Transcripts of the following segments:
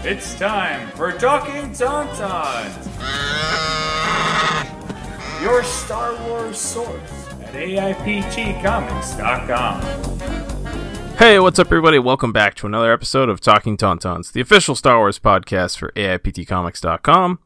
It's time for Talkin Tauntauns, your Star Wars source at AIPTcomics.com. Hey, what's up, everybody? Welcome back to another episode of Talkin Tauntauns, the official Star Wars podcast for AIPTcomics.com.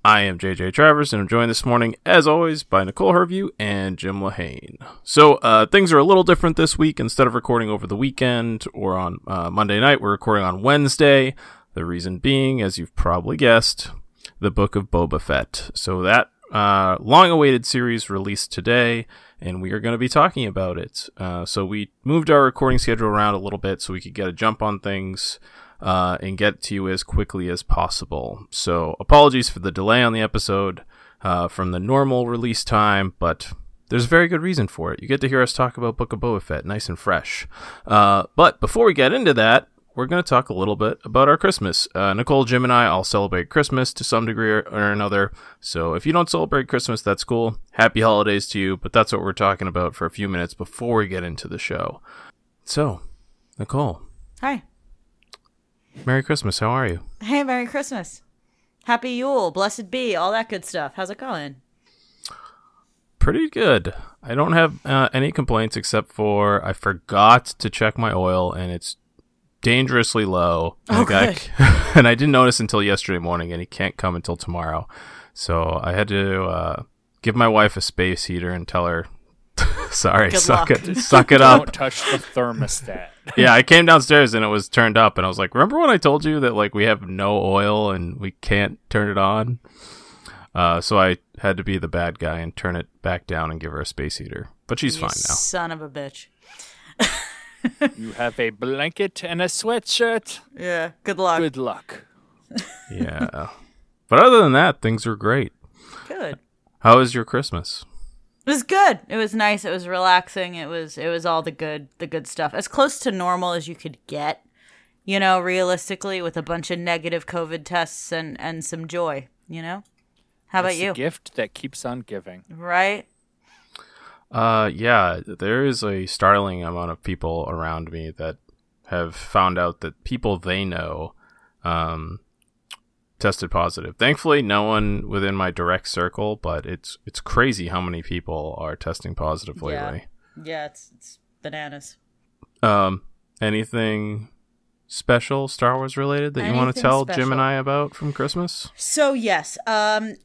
I am JJ Travers, and I'm joined this morning, as always, by Nicole Herview and Jim Lehane. So, things are a little different this week. Instead of recording over the weekend or on Monday night, we're recording on Wednesday. The reason being, as you've probably guessed, the Book of Boba Fett. So that long-awaited series released today, and we are going to be talking about it. So we moved our recording schedule around a little bit so we could get a jump on things and get to you as quickly as possible. So apologies for the delay on the episode from the normal release time, but there's a very good reason for it. You get to hear us talk about Book of Boba Fett, nice and fresh. But before we get into that, we're going to talk a little bit about our Christmas. Nicole, Jim, and I all celebrate Christmas to some degree or another. So if you don't celebrate Christmas, that's cool. Happy holidays to you. But that's what we're talking about for a few minutes before we get into the show. So, Nicole. Hi. Merry Christmas. How are you? Hey, Merry Christmas. Happy Yule. Blessed be. All that good stuff. How's it going? Pretty good. I don't have any complaints except for I forgot to check my oil and it's dangerously low. Okay. And I didn't notice until yesterday morning, and he can't come until tomorrow. So I had to give my wife a space heater and tell her, sorry, suck it up. Don't touch the thermostat. Yeah, I came downstairs and it was turned up, and I was like, remember when I told you that like we have no oil and we can't turn it on? So I had to be the bad guy and turn it back down and give her a space heater. But she's fine now. Son of a bitch. You have a blanket and a sweatshirt. Yeah, good luck. Good luck. Yeah. But other than that, things are great. Good. How was your Christmas? It was good. It was nice. It was relaxing. It was all the good stuff. As close to normal as you could get, you know, realistically, with a bunch of negative COVID tests and some joy, you know? How about you? It's a gift that keeps on giving. Right? Yeah, there is a startling amount of people around me that have found out that people they know tested positive. Thankfully, no one within my direct circle, but it's crazy how many people are testing positive lately. Yeah, it's bananas. Anything special Star Wars related that you want to tell Jim and I about from Christmas? So, yes. I'm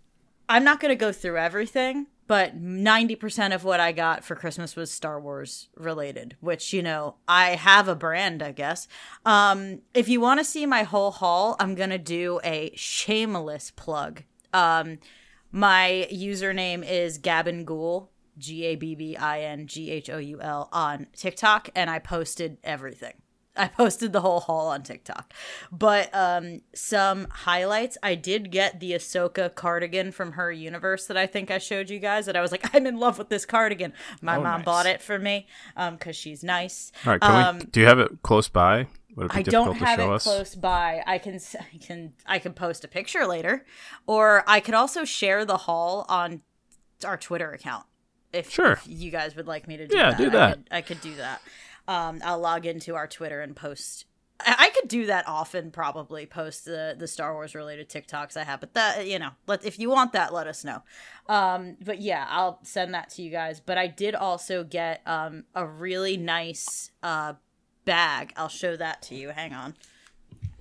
not going to go through everything, but 90% of what I got for Christmas was Star Wars related, which, you know, I have a brand, I guess. If you want to see my whole haul, I'm going to do a shameless plug. My username is Gabbingoul, GABBINGHOUL on TikTok, and I posted everything. I posted the whole haul on TikTok. But some highlights. I did get the Ahsoka cardigan from her universe that I think I showed you guys. That I was like, I'm in love with this cardigan. My mom bought it for me because she's nice. All right, do you have it close by? Would it be I difficult don't have to show it us? close by. I can post a picture later, or I could also share the haul on our Twitter account if you guys would like me to do that. Yeah, do that. I could do that. I'll log into our Twitter and post. I could do that often, probably post the Star Wars related TikToks I have. But that, you know, if you want that, let us know. But yeah, I'll send that to you guys. But I did also get a really nice bag. I'll show that to you. Hang on,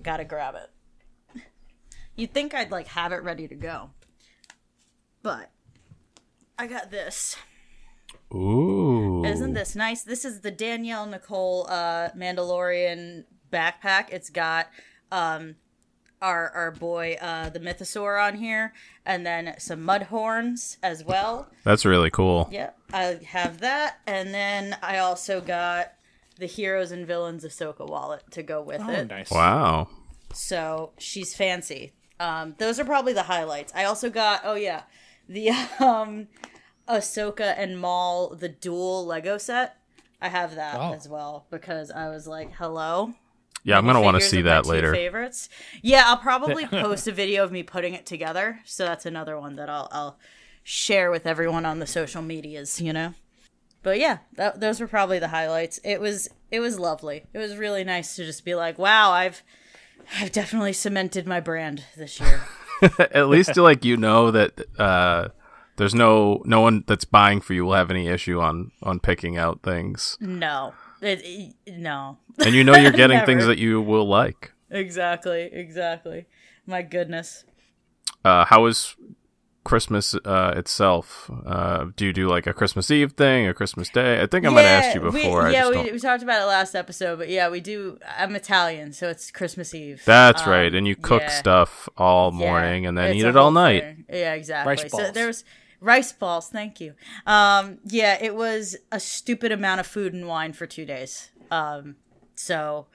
gotta grab it. You'd think I'd like have it ready to go, but I got this. Ooh. Isn't this nice? This is the Danielle Nicole Mandalorian backpack. It's got our boy the Mythosaur on here, and then some mud horns as well. That's really cool. Yeah, I have that, and then I also got the Heroes and Villains Ahsoka wallet to go with it. Nice. Wow. So she's fancy. Those are probably the highlights. I also got the Ahsoka and Maul, the dual Lego set. I have that as well because I was like, hello. Yeah, I'm going to want to see that later. Favorites. Yeah, I'll probably post a video of me putting it together. So that's another one that I'll share with everyone on the social medias, you know? But yeah, those were probably the highlights. It was lovely. It was really nice to just be like, wow, I've I've definitely cemented my brand this year. At least you know that there's no one that's buying for you will have any issue on picking out things. No. No. And you know you're getting Never. things that you will like. Exactly. My goodness. How is Christmas itself? Do you do like a Christmas Eve thing, a Christmas Day? I think I might have asked you before. We talked about it last episode, but yeah, we do. I'm Italian, so it's Christmas Eve. That's right, and you cook stuff all morning and then eat it all night. Thing. Yeah, exactly. Rice balls. So there's rice balls. Thank you. Yeah, it was a stupid amount of food and wine for 2 days. So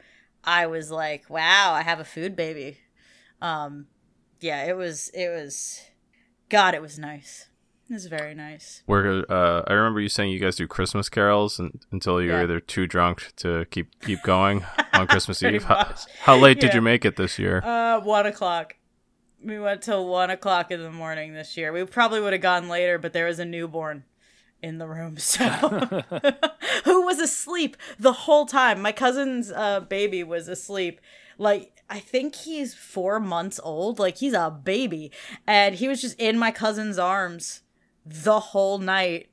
I was like, wow, I have a food baby. Yeah, it was. God, it was nice. It was very nice. I remember you saying you guys do Christmas carols until you're either too drunk to keep going on Christmas Eve. How late did you make it this year? 1:00. We went till 1:00 in the morning this year. We probably would have gone later, but there was a newborn in the room, so who was asleep the whole time. My cousin's baby was asleep. Like, I think he's 4 months old. Like, he's a baby. And he was just in my cousin's arms the whole night.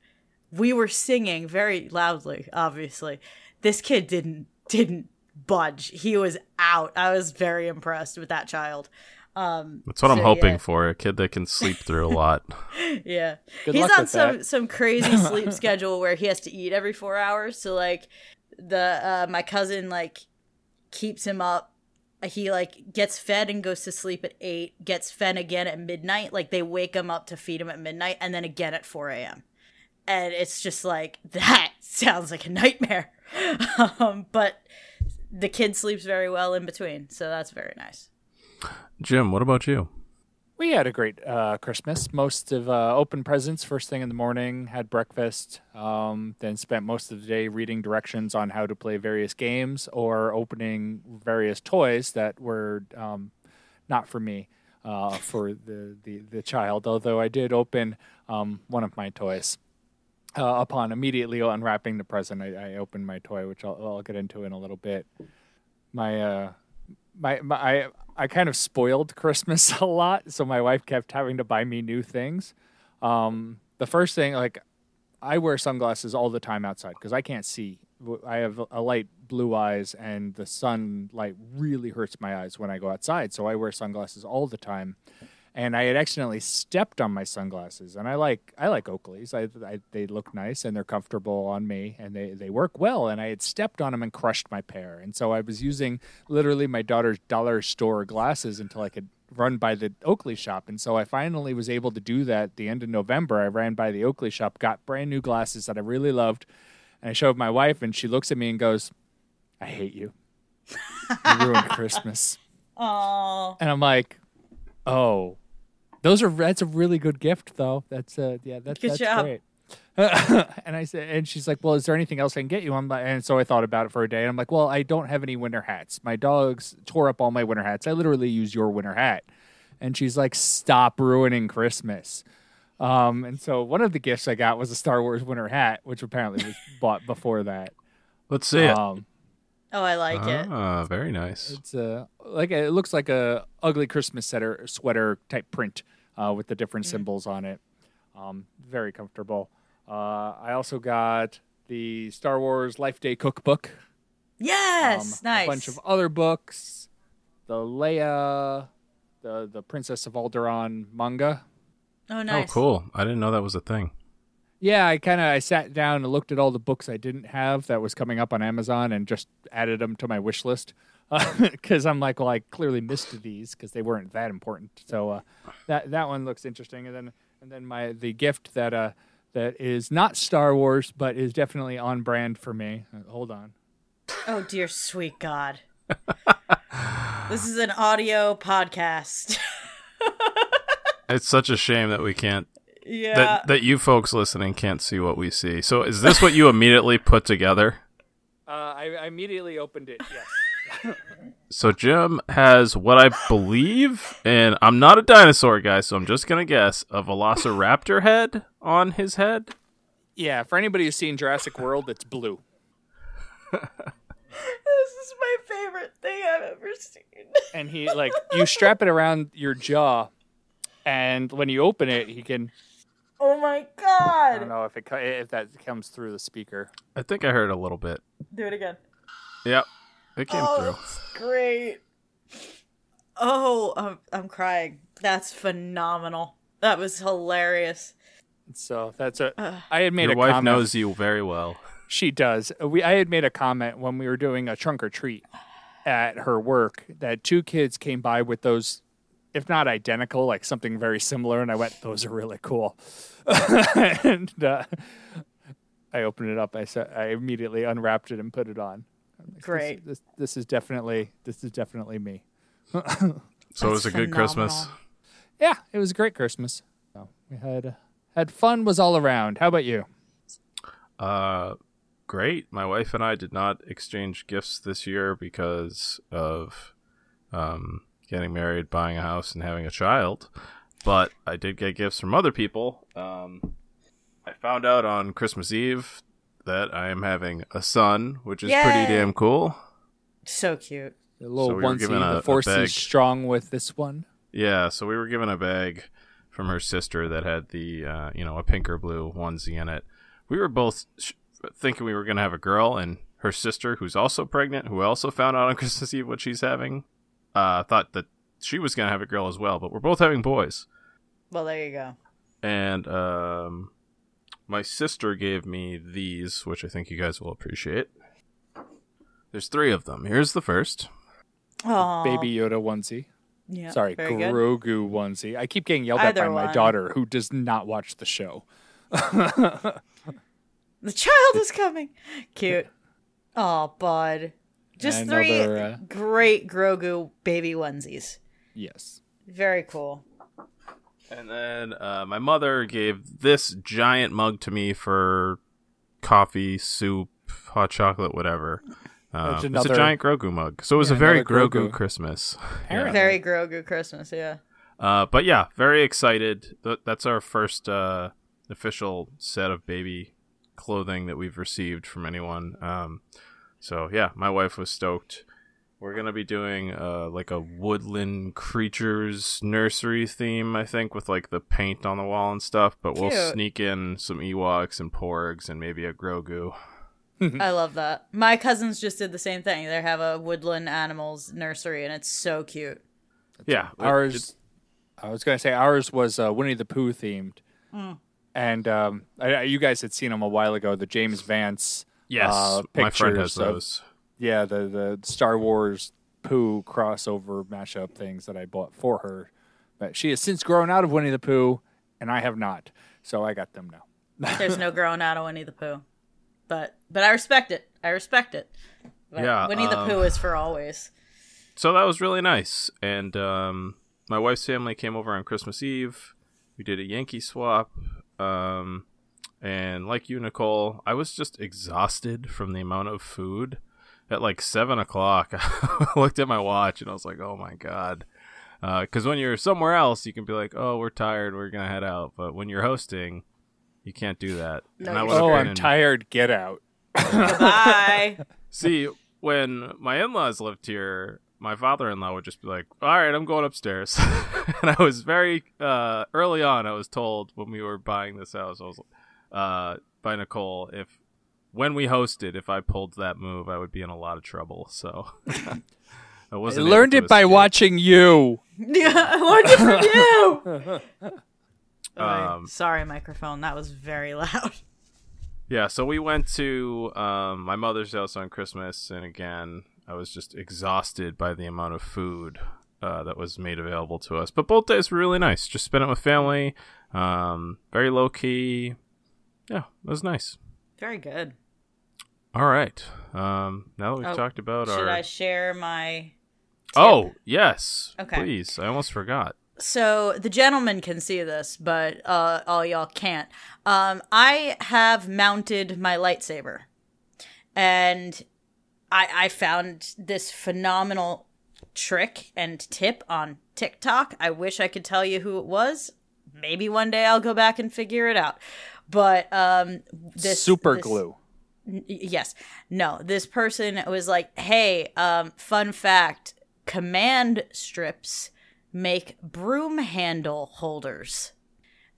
We were singing very loudly, obviously. This kid didn't budge. He was out. I was very impressed with that child. That's what I'm hoping for, a kid that can sleep through a lot. Yeah. Good He's luck on with some crazy sleep schedule where he has to eat every 4 hours. So, like, my cousin, like, keeps him up. He, like, gets fed and goes to sleep at 8, gets fed again at midnight. Like, they wake him up to feed him at midnight, and then again at 4 a.m. And it's just like, that sounds like a nightmare. But the kid sleeps very well in between, so that's very nice. Jim, what about you? We had a great Christmas. Most of open presents first thing in the morning, had breakfast, then spent most of the day reading directions on how to play various games or opening various toys that were not for me, for the child, although I did open one of my toys. Upon immediately unwrapping the present, I opened my toy, which I'll get into in a little bit. I kind of spoiled Christmas a lot, so my wife kept having to buy me new things. The first thing, like, I wear sunglasses all the time outside because I can't see. I have a light blue eyes, and the sunlight really hurts my eyes when I go outside, so I wear sunglasses all the time. And I had accidentally stepped on my sunglasses, and I like Oakleys. They look nice and they're comfortable on me, and they work well. And I had stepped on them and crushed my pair, and so I was using literally my daughter's dollar store glasses until I could run by the Oakley shop. And so I finally was able to do that at the end of November. I ran by the Oakley shop, got brand new glasses that I really loved, and I showed my wife, and she looks at me and goes, "I hate you. You ruined Christmas." Aww. And I'm like, "Oh. That's a really good gift, though. That's good that's job. great." And I said, and she's like, "Well, is there anything else I can get you?" I'm like, and so I thought about it for a day, and I'm like, "Well, I don't have any winter hats. My dogs tore up all my winter hats. I literally use your winter hat." And she's like, "Stop ruining Christmas." And so one of the gifts I got was a Star Wars winter hat, which apparently was bought before that. Let's see it. Oh, I like it. Ah, very nice. It's it looks like a ugly Christmas sweater type print with the different symbols on it. Very comfortable. I also got the Star Wars Life Day cookbook. Yes, nice. A bunch of other books. The Leia, the Princess of Alderaan manga. Oh, nice. Oh, cool. I didn't know that was a thing. Yeah, I sat down and looked at all the books I didn't have that was coming up on Amazon and just added them to my wish list because I'm like, well, I clearly missed these because they weren't that important. So that one looks interesting, and then the gift that is not Star Wars but is definitely on brand for me. Hold on. Oh dear, sweet God! This is an audio podcast. It's such a shame that we can't. Yeah. That you folks listening can't see what we see. So is this what you immediately put together? I immediately opened it, yes. So Jim has what I believe, and I'm not a dinosaur guy, so I'm just going to guess, a velociraptor head on his head? Yeah, for anybody who's seen Jurassic World, it's blue. is my favorite thing I've ever seen. And he you strap it around your jaw, and when you open it, he can. Oh my I don't god! know if that comes through the speaker. I think I heard a little bit. Do it again. Yep, it came through. That's great. Oh, I'm crying. That's phenomenal. That was hilarious. So I had made Your a wife comment. knows you very well. She does. I had made a comment when we were doing a trunk or treat at her work that 2 kids came by with those, if not identical, like something very similar, and I went, "Those are really cool." And I opened it up. I immediately unwrapped it and put it on. Like, Great. This is definitely me. So it was a good Christmas. Yeah, it was a great Christmas. So we had fun, was all around. How about you? Great. My wife and I did not exchange gifts this year because of getting married, buying a house, and having a child. But I did get gifts from other people. I found out on Christmas Eve that I am having a son, which is pretty damn cool. So cute. A little So we were onesie. given The a force bag. is strong with this one. Yeah, so we were given a bag from her sister that had the, a pink or blue onesie in it. We were both thinking we were going to have a girl, and her sister, who's also pregnant, who also found out on Christmas Eve what she's having, thought that she was going to have a girl as well, but we're both having boys. Well, there you go. And my sister gave me these, which I think you guys will appreciate. There's 3 of them. Here's the first. Oh, Baby Yoda onesie. Yeah, Sorry, very good. Grogu onesie. I keep getting yelled at Either by my one. daughter, who does not watch the show. The child is coming. Cute. Oh, bud. Just And 3 another, great Grogu baby onesies. Yes. Very cool. And then my mother gave this giant mug to me for coffee, soup, hot chocolate, whatever. It's a giant Grogu mug. So it was a very Grogu Christmas. Apparently. Very Grogu Christmas, yeah. But yeah, very excited. That's our first official set of baby clothing that we've received from anyone. So yeah, my wife was stoked. We're going to be doing like a woodland creatures nursery theme, I think, with like the paint on the wall and stuff. But we'll Cute. sneak in some Ewoks and Porgs and maybe a Grogu. I love that. My cousins just did the same thing. They have a woodland animals nursery, and it's so cute. Yeah. Ours, I was going to say ours was Winnie the Pooh themed. And you guys had seen them a while ago, the James Vance Yes, my friend has pictures of- those. Yeah, the Star Wars Pooh crossover mashup things that I bought for her. But she has since grown out of Winnie the Pooh, and I have not. So I got them now. There's no growing out of Winnie the Pooh. But I respect it. But Yeah, Winnie the Pooh is for always. So that was really nice. And my wife's family came over on Christmas Eve. We did a Yankee swap. And like you, Nicole, I was just exhausted from the amount of food. At like 7 o'clock, I looked at my watch and I was like, oh my God. Because when you're somewhere else, you can be like, oh, we're tired, we're going to head out. But when you're hosting, you can't do that. No, And I you would've been I'm in- tired. Get out. Bye. See, when my in-laws lived here, my father-in-law would just be like, all right, I'm going upstairs. And I was very, early on, I was told when we were buying this house, I was by Nicole, when we hosted, if I pulled that move, I would be in a lot of trouble. So I I wasn't learned able it to by escape. watching you. Yeah, I learned it from you. Sorry, microphone. That was very loud. Yeah, so we went to my mother's house on Christmas, and again, I was just exhausted by the amount of food that was made available to us. But both days were really nice. Just spent it with family, very low key. Yeah, it was nice. Very good. All right. Now that we've talked about Should our... I share my tip? Oh, yes. Okay. Please. I almost forgot. So the gentleman can see this, but all y'all can't. I have mounted my lightsaber, and I found this phenomenal trick and tip on TikTok. I wish I could tell you who it was. Maybe one day I'll go back and figure it out. But this Super glue. Yes. No, this person was like, hey, fun fact, command strips make broom handle holders.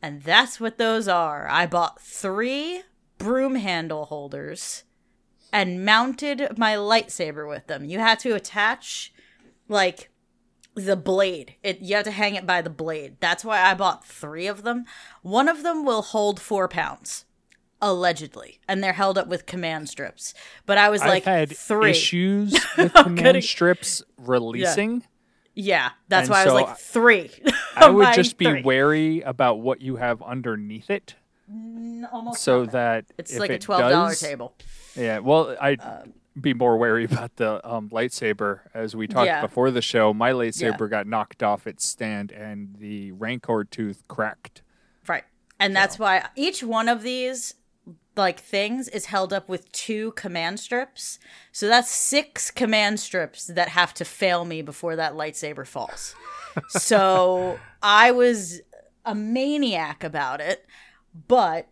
And that's what those are. I bought 3 broom handle holders and mounted my lightsaber with them. You had to attach, like, the blade. You have to hang it by the blade. That's why I bought 3 of them. One of them will hold 4 pounds. Allegedly, and they're held up with command strips. But I was like, I've had 3 issues with command strips releasing. Yeah, that's And why I was so like 3. I would just be 3. wary about what you have underneath it, Almost so nothing. that It's if like a it $12 does, table. Yeah, well, I'd be more wary about the lightsaber. As we talked before the show, my lightsaber got knocked off its stand, and the Rancor tooth cracked. Right, and that's why each one of these like things is held up with 2 command strips. So that's 6 command strips that have to fail me before that lightsaber falls. So I was a maniac about it, but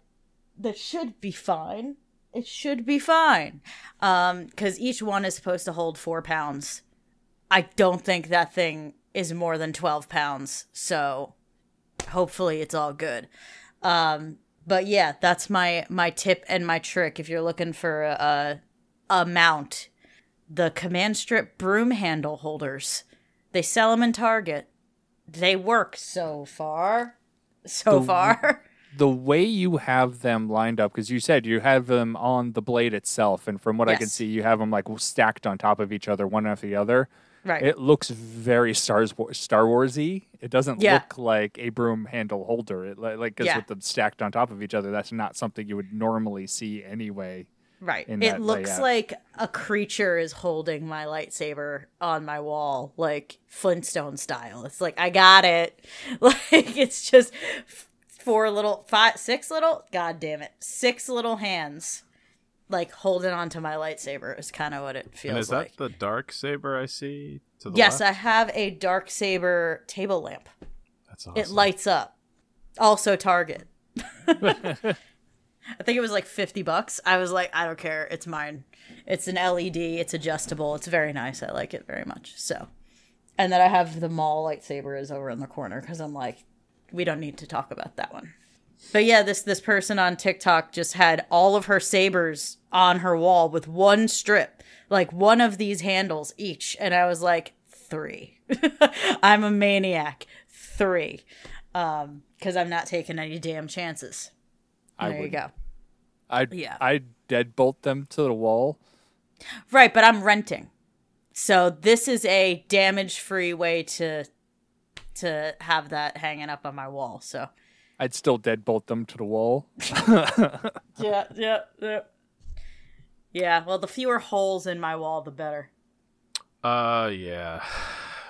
that should be fine. It should be fine. Because each one is supposed to hold 4 pounds. I don't think that thing is more than 12 pounds. So hopefully it's all good. But yeah, that's my tip and my trick. If you're looking for a mount, the command strip broom handle holders, they sell them in Target. They work so far. The way you have them lined up, because you said you have them on the blade itself, and from what I can see, you have them like stacked on top of each other, one after the other. Right. It looks very Star Wars-y. It doesn't look like a broom handle holder. Because with them stacked on top of each other, that's not something you would normally see anyway. Right. It looks like a creature is holding my lightsaber on my wall, like Flintstone style. It's like, I got it. Like, it's just 6 little hands, like holding onto my lightsaber is kind of what it feels like. And is that the dark saber I see to the Yes, left? I have a dark saber table lamp. That's awesome. It lights up. Also Target. I think it was like $50. I was like, I don't care. It's mine. It's an LED. It's adjustable. It's very nice. I like it very much. So, and then I have the mall lightsaber is over in the corner because I'm like, we don't need to talk about that one. But yeah, this person on TikTok just had all of her sabers on her wall with one strip, like one of these handles each. And I was like, 3. I'm a maniac. 3. Because I'm not taking any damn chances. There you go. I'd deadbolt them to the wall. Right, but I'm renting. So this is a damage-free way to have that hanging up on my wall. So I'd still deadbolt them to the wall. Yeah. Yeah, well, the fewer holes in my wall, the better. Yeah.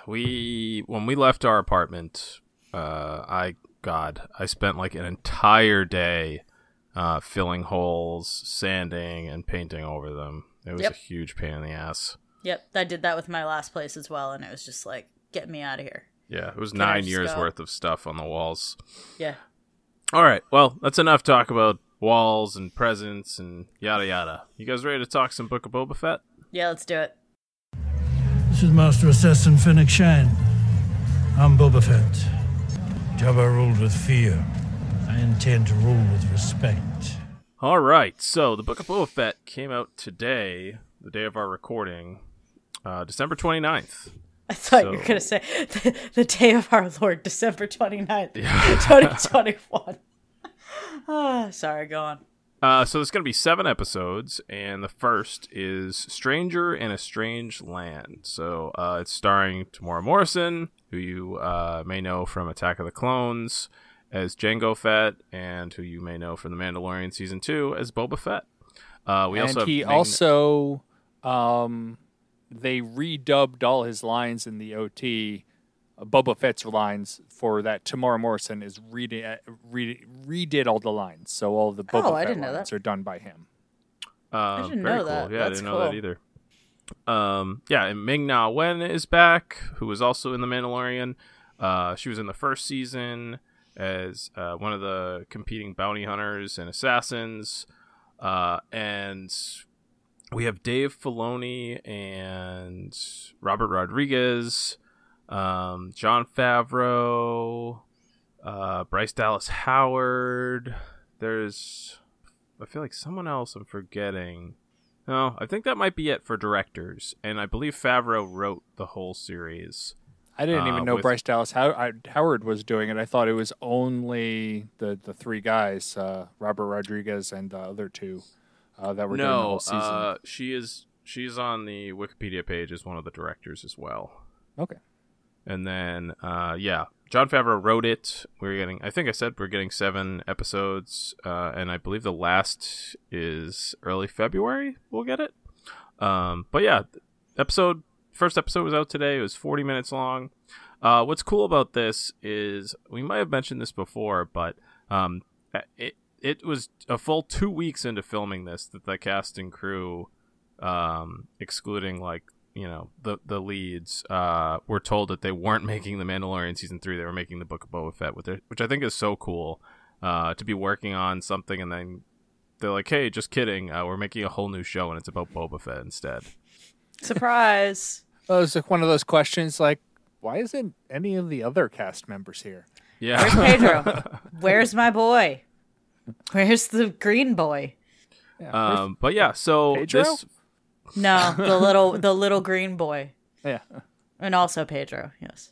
When we left our apartment, I spent like an entire day filling holes, sanding, and painting over them. It was a huge pain in the ass. Yep, I did that with my last place as well, and it was just like, get me out of here. Yeah, it was 9 years worth of stuff on the walls. Yeah. All right, well, that's enough talk about walls and presents and yada yada. You guys ready to talk some Book of Boba Fett? Yeah, let's do it. This is Master Assassin Fennec. I'm Boba Fett. Jabba ruled with fear. I intend to rule with respect. All right, so the Book of Boba Fett came out today, the day of our recording, December 29th. I thought you were going to say the day of our Lord, December 29th, 2021. Sorry, go on. So there's going to be 7 episodes, and the first is Stranger in a Strange Land. So it's starring Tamora Morrison, who you may know from Attack of the Clones as Jango Fett, and who you may know from The Mandalorian Season 2 as Boba Fett. They redubbed all his lines in the OT, Boba Fett's lines, for that. Tamora Morrison is redid all the lines, so all the Boba Fett lines are done by him. I didn't know that. Yeah, I didn't know that either. And Ming-Na Wen is back, who was also in The Mandalorian. She was in the first season as one of the competing bounty hunters and assassins. And we have Dave Filoni and Robert Rodriguez, Jon Favreau, Bryce Dallas Howard. There's, I feel like someone else I'm forgetting. No, I think that might be it for directors. And I believe Favreau wrote the whole series. I didn't even know Bryce Dallas Howard was doing it. I thought it was only the three guys, Robert Rodriguez and the other two that were doing the whole season. She's on the Wikipedia page as one of the directors as well. Okay. And then, Jon Favreau wrote it. I think I said we're getting 7 episodes, and I believe the last is early February. We'll get it. But yeah, first episode was out today. It was 40 minutes long. What's cool about this is, we might have mentioned this before, but it was a full 2 weeks into filming this that the cast and crew, excluding the leads, were told that they weren't making The Mandalorian season 3. They were making the Book of Boba Fett which I think is so cool, to be working on something and then they're like, hey, just kidding, we're making a whole new show and it's about Boba Fett instead. Surprise. Well, it's like one of those questions like, why isn't any of the other cast members here? Yeah. Where's Pedro? Where's my boy? Where's the green boy? Yeah, but yeah, so Pedro? No, the little green boy. Yeah. And also Pedro, yes.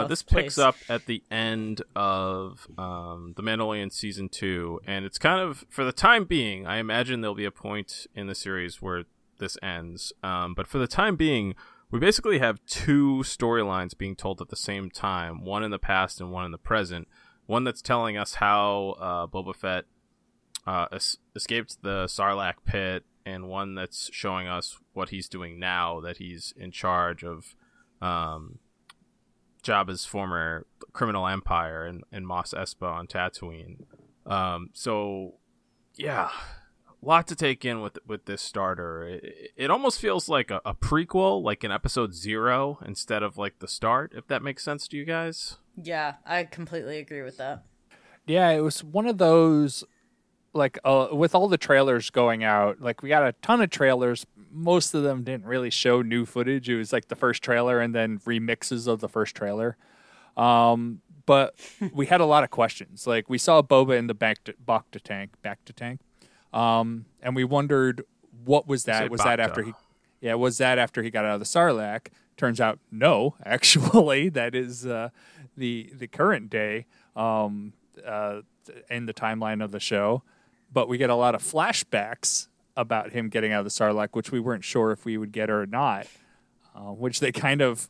This picks up at the end of The Mandalorian Season 2, and it's kind of, for the time being, I imagine there'll be a point in the series where this ends, but for the time being, we basically have 2 storylines being told at the same time, one in the past and one in the present. One that's telling us how Boba Fett escaped the Sarlacc pit, and one that's showing us what he's doing now that he's in charge of Jabba's former criminal empire in Mos Espa on Tatooine. So, yeah, a lot to take in with this starter. It almost feels like a prequel, like in episode 0 instead of like the start, if that makes sense to you guys. Yeah, I completely agree with that. Yeah, it was one of those, like, with all the trailers going out, like, we got a ton of trailers. Most of them didn't really show new footage. It was like the first trailer and then remixes of the first trailer. But we had a lot of questions. Like, we saw Boba in the Bacta tank. And we wondered, what was that? Was that after he got out of the Sarlacc? Turns out, no, actually, that is the current day in the timeline of the show. But we get a lot of flashbacks about him getting out of the Sarlacc, which we weren't sure if we would get or not, which they kind of,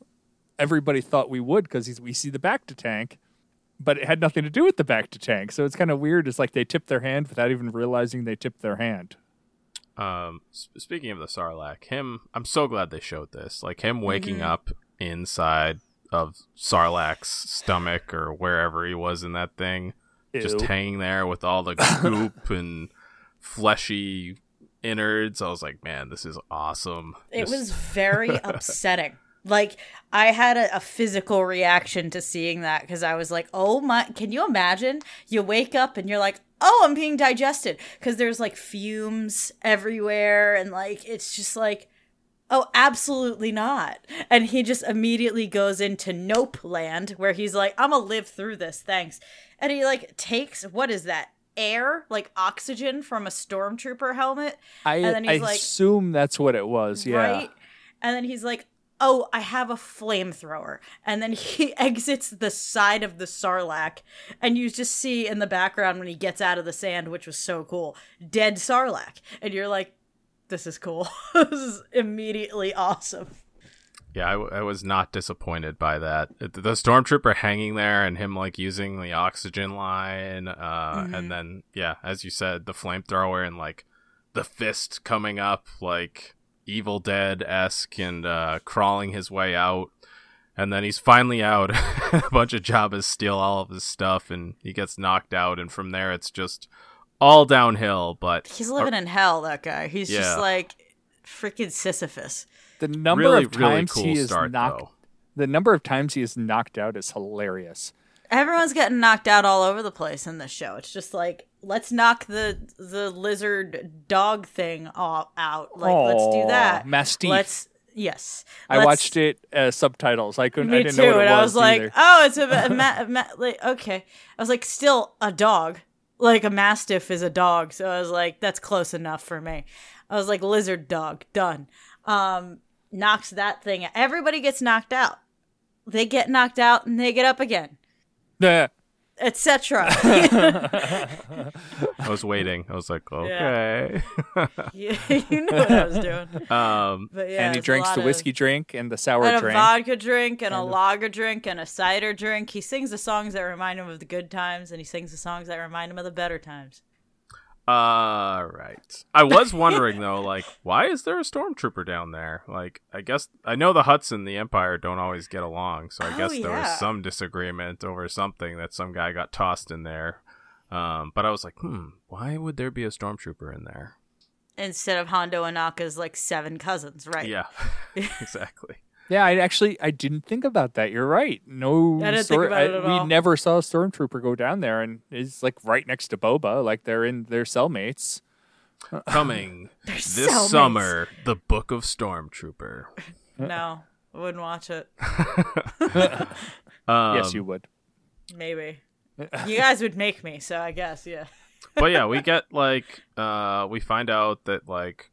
everybody thought we would because we see the Bacta tank, but it had nothing to do with the Bacta tank. So it's kind of weird. It's like they tipped their hand without even realizing they tipped their hand. Speaking of the Sarlacc, I'm so glad they showed this. Like, him waking up inside of Sarlacc's stomach or wherever he was in that thing. Ew. Just hanging there with all the goop and fleshy innards. I was like, man, this is awesome. It was very upsetting. Like, I had a physical reaction to seeing that because I was like, oh my, can you imagine? You wake up and you're like, oh, I'm being digested. Because there's like fumes everywhere and like, it's just like, oh, absolutely not. And he just immediately goes into Nope Land where he's like, I'm gonna live through this, thanks. And he like takes, what is that? Air, like oxygen from a stormtrooper helmet. And then he's I assume that's what it was, yeah. Right? And then he's like, oh, I have a flamethrower. And then he exits the side of the Sarlacc. And you just see in the background when he gets out of the sand, which was so cool, dead Sarlacc. And you're like, this is cool. This is immediately awesome. Yeah, I was not disappointed by that. The stormtrooper hanging there and him like using the oxygen line, and then as you said, the flamethrower and like the fist coming up like Evil Dead-esque and crawling his way out, and then he's finally out. A bunch of Jabbas steal all of his stuff, and he gets knocked out, and from there it's just all downhill. But he's living in hell, that guy. He's just like freaking Sisyphus. The number of times he is knocked. The number of times he is knocked out is hilarious. Everyone's getting knocked out all over the place in this show. It's just like let's knock the lizard dog thing out. Like, let's do that. Mastiff. Yes. I watched it subtitles. I didn't know what it was. And I was like, either. oh, it's like, okay. I was like, still a dog. Like, a mastiff is a dog. So I was like, that's close enough for me. I was like, lizard dog, done. Knocks that thing out. Everybody gets knocked out. They get knocked out and they get up again. Yeah. Etc. I was waiting. I was like, okay. Yeah. You knew what I was doing. But yeah, and he drinks the whiskey drink and the sour and drink. a vodka drink and a lager drink and a cider drink. He sings the songs that remind him of the good times, and he sings the songs that remind him of the better times. Right. I was wondering though, like, why is there a stormtrooper down there? Like, I guess I know the Hutts and the Empire don't always get along, so I guess there was some disagreement over something that some guy got tossed in there. But I was like, why would there be a stormtrooper in there instead of Hondo Anaka's like 7 cousins, right? Yeah, exactly. Yeah, I didn't think about that. You're right. No, I didn't think about it at all. We never saw a stormtrooper go down there, and it's like right next to Boba, like they're cellmates. Coming this summer, the Book of Stormtrooper. No, I wouldn't watch it. Yes, you would. Maybe. You guys would make me, so I guess, yeah. But yeah, we get like we find out that like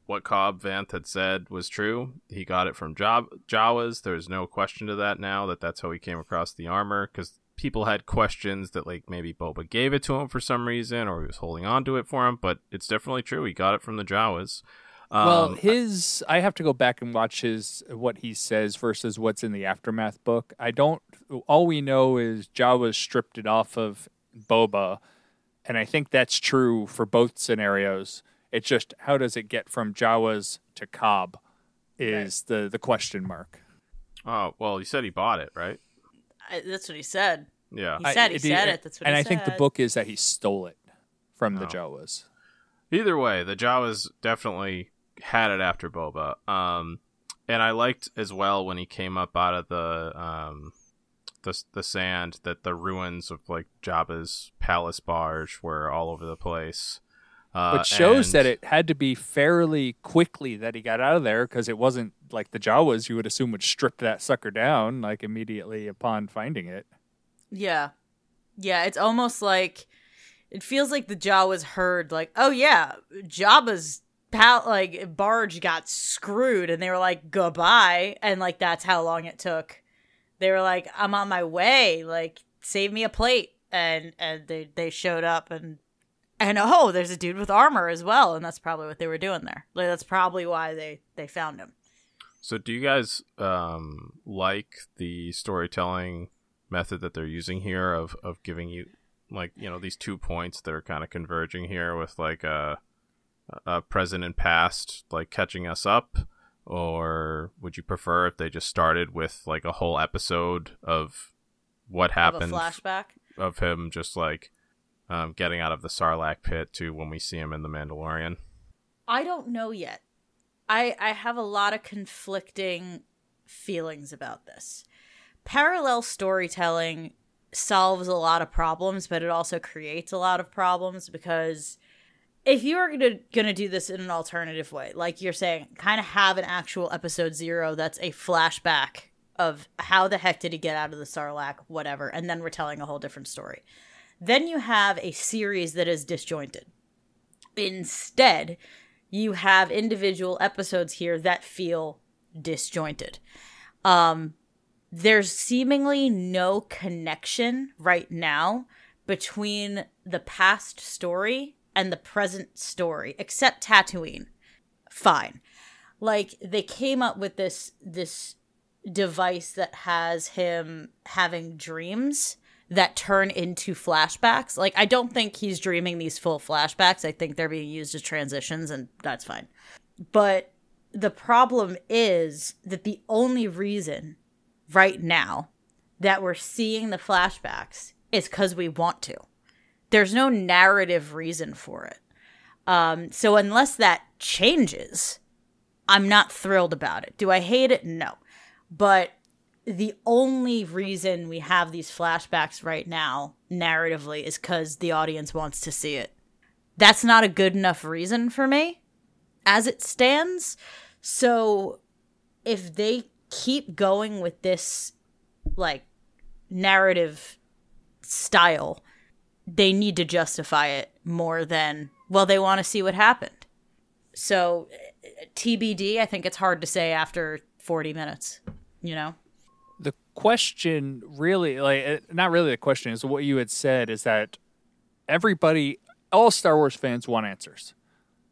what Cobb Vanth had said was true. He got it from Jawas. There's no question to that now that's how he came across the armor, because people had questions that like maybe Boba gave it to him for some reason or he was holding on to it for him, but it's definitely true. He got it from the Jawas. Well, I have to go back and watch what he says versus what's in the Aftermath book. All we know is Jawas stripped it off of Boba, and I think that's true for both scenarios. It's just, how does it get from Jawas to Cobb is the question mark. Oh, well, he said he bought it, right? That's what he said. Yeah. He said it. That's what he said. And I think the book is that he stole it from the Jawas. Either way, the Jawas definitely had it after Boba. And I liked as well when he came up out of the sand that the ruins of like Jabba's palace barge were all over the place. Which shows that it had to be fairly quickly that he got out of there, because it wasn't like the Jawas you would assume would strip that sucker down like immediately upon finding it. Yeah. Yeah, it's almost like it feels like the Jawas heard like, oh yeah, Jabba's barge got screwed, and they were like, goodbye, and like that's how long it took. They were like, I'm on my way, like save me a plate, and they showed up and oh, there's a dude with armor as well, and that's probably what they were doing there. Like, that's probably why they found him. So do you guys like the storytelling method that they're using here of giving you like, you know, these 2 points that are kind of converging here with like a present and past like catching us up? Or would you prefer if they just started with like a whole episode of what happened, a flashback of him just like getting out of the Sarlacc pit to when we see him in The Mandalorian? I don't know yet. I have a lot of conflicting feelings about this. Parallel storytelling solves a lot of problems, but it also creates a lot of problems, because if you are gonna do this in an alternative way, like you're saying, kind of have an actual episode 0 that's a flashback of how the heck did he get out of the Sarlacc, whatever, and then we're telling a whole different story. Then you have a series that is disjointed. Instead, you have individual episodes here that feel disjointed. There's seemingly no connection right now between the past story and the present story, except Tatooine. Fine. Like, they came up with this device that has him having dreams that turn into flashbacks. Like, I don't think he's dreaming these full flashbacks. I think they're being used as transitions, and that's fine. But the problem is that the only reason right now that we're seeing the flashbacks is because we want to. There's no narrative reason for it. So unless that changes, I'm not thrilled about it. Do I hate it? No. But the only reason we have these flashbacks right now, narratively, is because the audience wants to see it. That's not a good enough reason for me, as it stands. So, if they keep going with this, like, narrative style, they need to justify it more than, well, they want to see what happened. So, TBD, I think it's hard to say after 40 minutes, you know? The question really, like, not really the question, is what you had said is that all Star Wars fans want answers.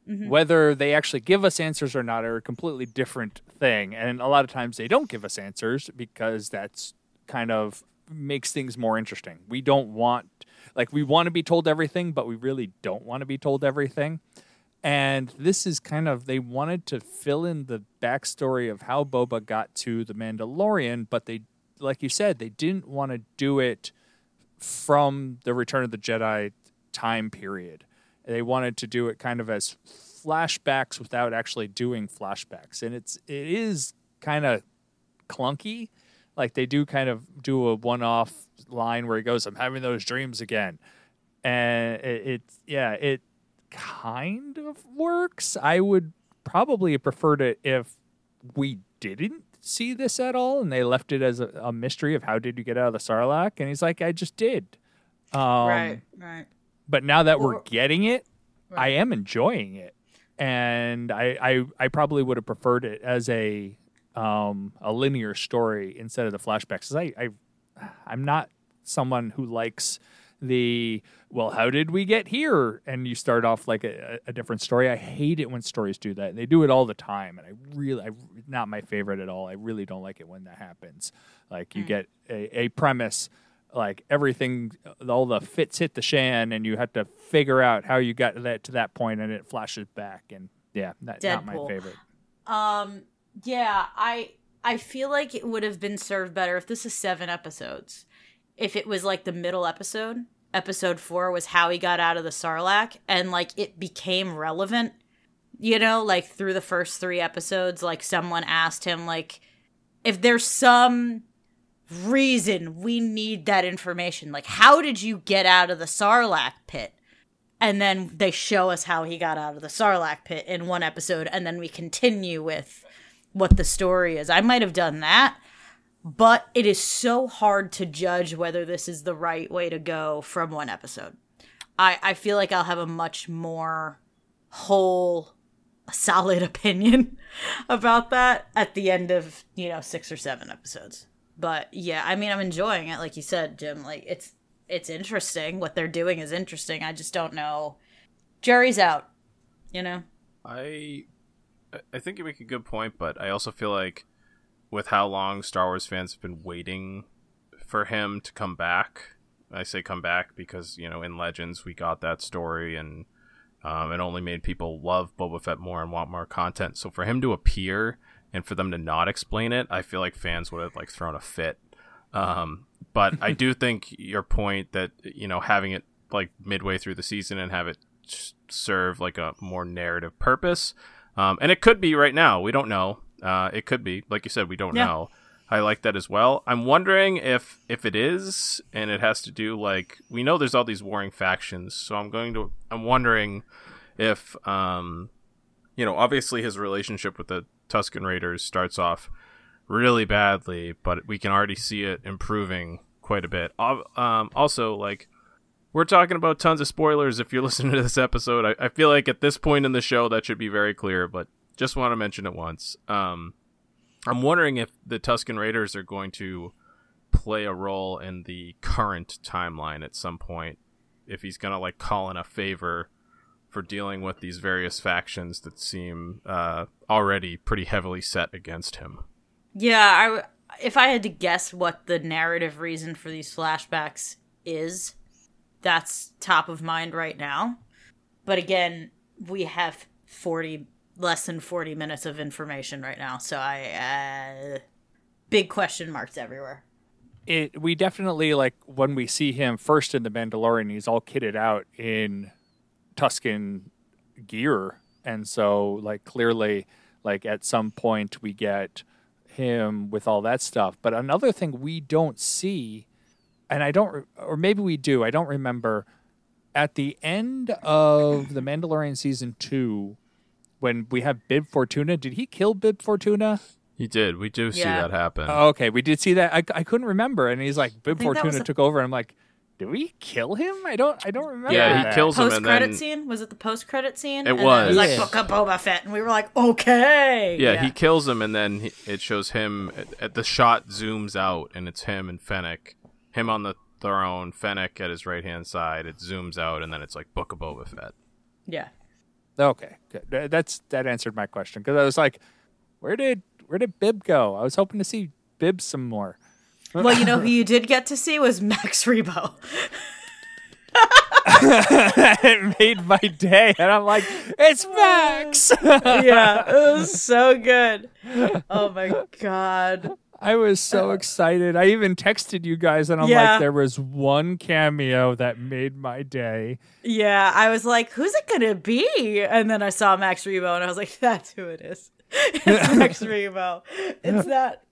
Mm-hmm. Whether they actually give us answers or not are a completely different thing. And a lot of times they don't give us answers because that's kind of makes things more interesting. We want to be told everything, but we really don't want to be told everything. And this is kind of, they wanted to fill in the backstory of how Boba got to the Mandalorian, but they, like you said, they didn't want to do it from the Return of the Jedi time period. They wanted to do it kind of as flashbacks without actually doing flashbacks. And it is kind of clunky. Like, they do kind of do a one-off line where he goes, "I'm having those dreams again." And it kind of works. I would probably have preferred it if we didn't see this at all and they left it as a mystery of how did you get out of the Sarlacc? And he's like, I just did. Right. But now that we're getting it, right. I am enjoying it. And I probably would have preferred it as a linear story instead of the flashbacks. I'm not someone who likes how did we get here? And you start off like a different story. I hate it when stories do that. They do it all the time. And I not my favorite at all. I really don't like it when that happens. Like, you get a premise, like everything, all the fits hit the shan, and you have to figure out how you got to that point, and it flashes back. And yeah, not my favorite. Yeah, I feel like it would have been served better if this is 7 episodes. If it was like the middle episode 4 was how he got out of the Sarlacc, and like it became relevant, you know, like through the first 3 episodes, like someone asked him, like, if there's some reason we need that information, like, how did you get out of the Sarlacc pit? And then they show us how he got out of the Sarlacc pit in 1 episode, and then we continue with what the story is. I might have done that. But it is so hard to judge whether this is the right way to go from 1 episode. I feel like I'll have a much more whole, solid opinion about that at the end of, 6 or 7 episodes. But yeah, I mean, I'm enjoying it. Like you said, Jim, like it's interesting. What they're doing is interesting. I just don't know. Jury's out, I think you make a good point, but I also feel like with how long Star Wars fans have been waiting for him to come back. I say come back because, in Legends we got that story, and it only made people love Boba Fett more and want more content. So for him to appear and for them to not explain it, I feel like fans would have thrown a fit. But I do think your point that, having it midway through the season and have it serve a more narrative purpose. And it could be right now. We don't know. It could be, like you said, we don't know. I like that as well. I'm wondering if it is, and it has to do we know there's all these warring factions. So I'm wondering if, obviously his relationship with the Tusken Raiders starts off really badly, but we can already see it improving quite a bit. Also, we're talking about tons of spoilers. If you're listening to this episode, I feel like at this point in the show that should be very clear, but just want to mention it once. I'm wondering if the Tusken Raiders are going to play a role in the current timeline at some point. If he's going to call in a favor for dealing with these various factions that seem already pretty heavily set against him. Yeah, if I had to guess what the narrative reason for these flashbacks is, that's top of mind right now. But again, we have less than 40 minutes of information right now, so big question marks everywhere. We definitely, when we see him first in The Mandalorian, he's all kitted out in Tusken gear, and so clearly at some point we get him with all that stuff. But another thing we don't see, and I don't, or maybe we do, I don't remember, at the end of The Mandalorian Season 2, when we have Bib Fortuna, did he kill Bib Fortuna? He did. We do see that happen. Oh, okay, we did see that. I couldn't remember, and he's like, Bib Fortuna took over, and I'm like, did we kill him? I don't remember. Yeah, he kills him, and then post-credit scene? Was it the post-credit scene? It was. It was like Book of Boba Fett, and we were like, okay. Yeah, he kills him, and then it shows him. At the shot zooms out, and it's him and Fennec. Him on the throne, Fennec at his right-hand side. It zooms out, and then it's like Book of Boba Fett. Yeah. Okay, good. That answered my question, because I was like, where did Bib go? I was hoping to see Bib some more. Well, you know who you did get to see was Max Rebo. It made my day, and I'm like, it's Max. Yeah, it was so good. Oh my god. I was so excited. I even texted you guys, and I'm like, there was one cameo that made my day. Yeah, I was like, who's it gonna be? And then I saw Max Rebo, and I was like, that's who it is. It's Max Rebo. It's that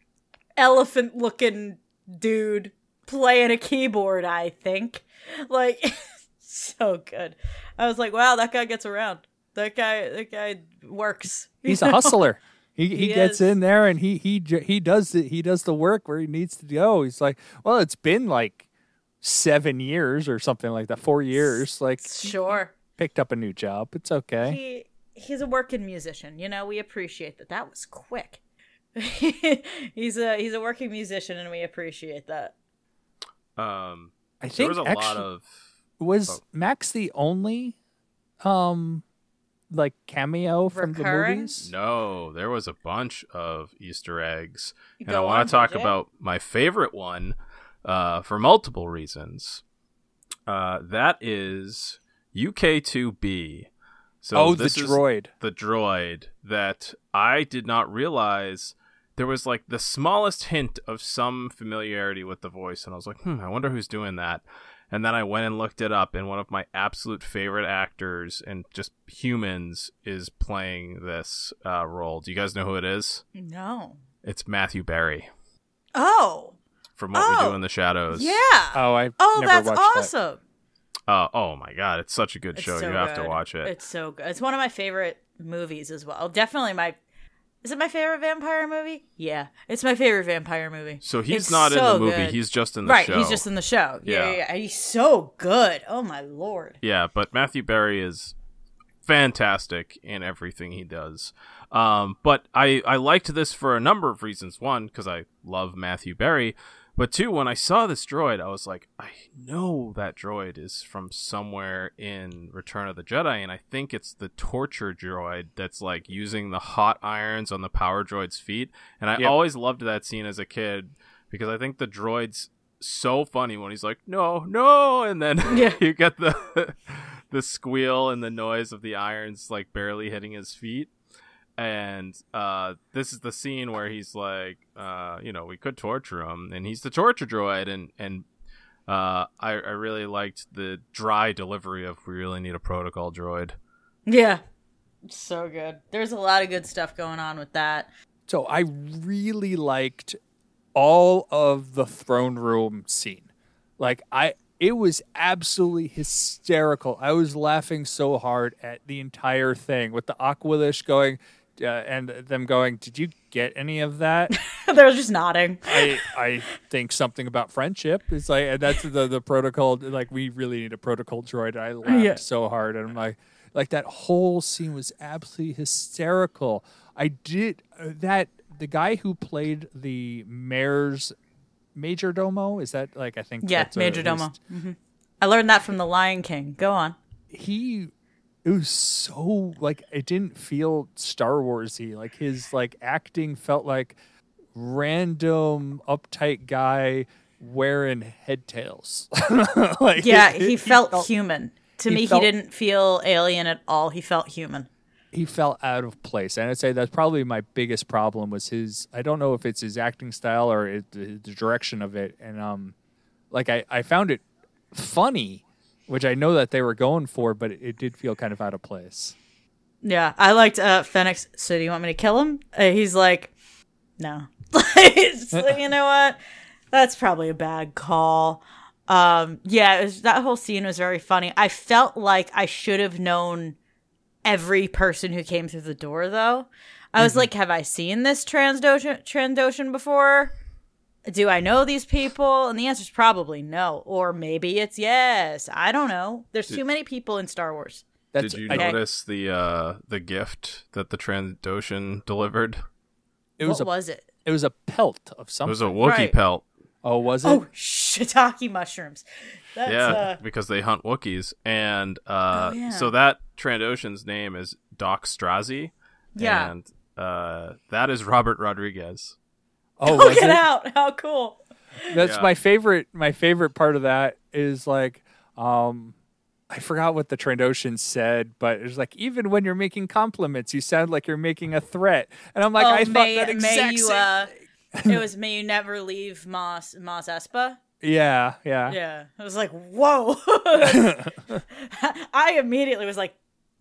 elephant-looking dude playing a keyboard, I think. Like, so good. I was like, wow, that guy gets around. That guy works. He's a hustler. He gets in there, and he does the work where he needs to go. He's like, well, it's been like 7 years or something like that, 4 years. Like, sure, picked up a new job. It's okay. He's a working musician. You know, we appreciate that. That was quick. He's a working musician, and we appreciate that. I think there was a lot of. Was Max the only like cameo from the movies? No, there was a bunch of Easter eggs. And I want to talk about my favorite one for multiple reasons. That is UK2B. So the droid. The droid that I did not realize there was like the smallest hint of some familiarity with the voice. And I was like, I wonder who's doing that. And then I went and looked it up, and one of my absolute favorite actors and just humans is playing this role. Do you guys know who it is? No. It's Matthew Berry. Oh. From What We Do in the Shadows. Yeah. Oh, that's awesome. Oh my god, it's such a good show. So you have good. to watch it. It's so good. It's one of my favorite movies as well. Definitely Is it my favorite vampire movie? Yeah, it's my favorite vampire movie. So he's not in the movie. Good. He's just in the show. Right, he's just in the show. Yeah. He's so good. Oh, my Lord. Yeah, but Matthew Berry is fantastic in everything he does. But I liked this for a number of reasons. One, because I love Matthew Berry. But two, when I saw this droid, I was like, I know that droid is from somewhere in Return of the Jedi, and I think it's the torture droid that's like using the hot irons on the power droid's feet. And I always loved that scene as a kid because I think the droid's so funny when he's like, no, and then you get the squeal and the noise of the irons like barely hitting his feet. And this is the scene where he's like, we could torture him, and he's the torture droid, and I really liked the dry delivery of we really need a protocol droid. Yeah, so good. There's a lot of good stuff going on with that. So I really liked all of the throne room scene. Like it was absolutely hysterical. I was laughing so hard at the entire thing with the Aqualish going. And them going, did you get any of that? They're just nodding. I think something about friendship. It's like, that's the protocol. Like, we really need a protocol droid. I laughed so hard. And I'm like that whole scene was absolutely hysterical. I did that. The guy who played the mayor's Major Domo, is that like, I think. Yeah, Major Domo. Mm-hmm. I learned that from The Lion King. Go on. It was so, like, it didn't feel Star Wars-y. Like, his, like, acting felt like random uptight guy wearing head tails. Like, he felt human. To me, he didn't feel alien at all. He felt human. He felt out of place. And I'd say that's probably my biggest problem was I don't know if it's his acting style or the direction of it. And, I found it funny, which I know that they were going for, but it did feel kind of out of place. Yeah, I liked Fennec. So do you want me to kill him? He's like, no. You know what? That's probably a bad call. That whole scene was very funny. I felt like I should have known every person who came through the door, though. I was like, have I seen this Trandoshan before? Do I know these people? And the answer is probably no. Or maybe it's yes. I don't know. There's too many people in Star Wars. Did you notice the gift that the Trandoshan delivered? What was it? It was a pelt of something. It was a Wookiee pelt. Oh, was it? Oh, shiitake mushrooms. That's, because they hunt Wookiees. And so that Trandoshan's name is Doc Strozzi. Yeah. And that is Robert Rodriguez. Oh, was it? Out. How cool. That's my favorite. My favorite part of that is like, I forgot what the Trandoshan said, but it's like, even when you're making compliments, you sound like you're making a threat. And I'm like, I thought that exact same thing. It was may you never leave Mos Espa. Yeah. I was like, whoa. I immediately was like,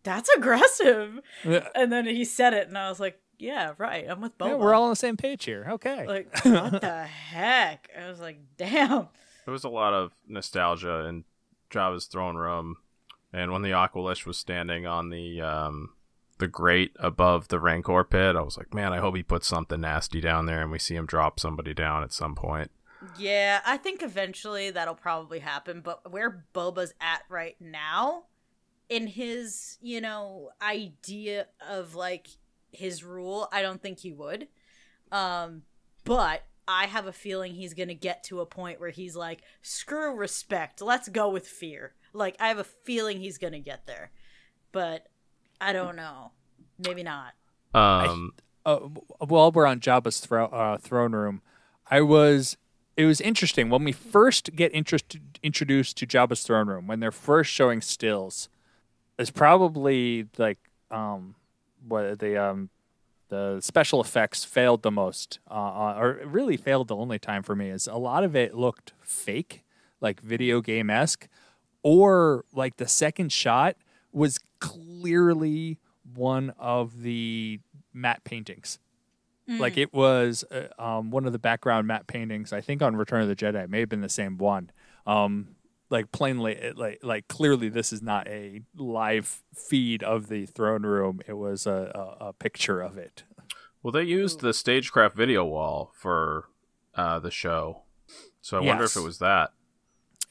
that's aggressive. And then he said it, and I was like, yeah, right. I'm with Boba. Yeah, we're all on the same page here. Okay. Like, what the heck? I was like, damn. There was a lot of nostalgia in Jabba's throne room, and when the Aqualish was standing on the grate above the Rancor pit, I was like, man, I hope he puts something nasty down there and we see him drop somebody down at some point. Yeah, I think eventually that'll probably happen, but where Boba's at right now, in his, idea of, like, his rule, I don't think he would. But I have a feeling he's going to get to a point where he's like, screw respect, let's go with fear. Like, I have a feeling he's going to get there. But I don't know. Maybe not. While we're on Jabba's throne room, it was interesting. When we first get introduced to Jabba's throne room, when they're first showing stills, it's probably like the special effects failed the most, or really failed the only time for me, is a lot of it looked fake, like video game-esque, or like the second shot was clearly one of the matte paintings. Like it was one of the background matte paintings, I think on Return of the Jedi. It may have been the same one. Like plainly, like clearly this is not a live feed of the throne room. It was a picture of it. Well, they used the Stagecraft video wall for the show. So I wonder if it was that.